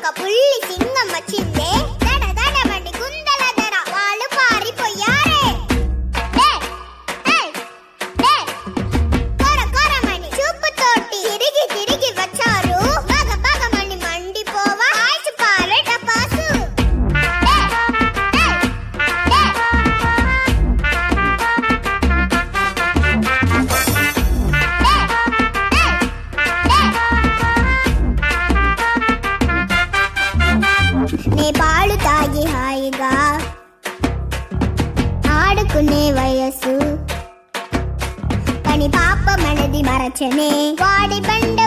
ఒక పుల్లి సింగం వచ్చిందే, దడ దడమండి గుందల ధర వాళ్ళు పారిపోయారే. కొర కొరమని చూపుతోటి తిరిగి తిరిగి వచ్చారు, బగ బగమని మండిపోవా ఆయిసు పారే టపాసు. నే పాలు తాగి హాయిగా ఆడుకునే వయస్సు, కానీ పాప మనది మరచనే వాడి బండ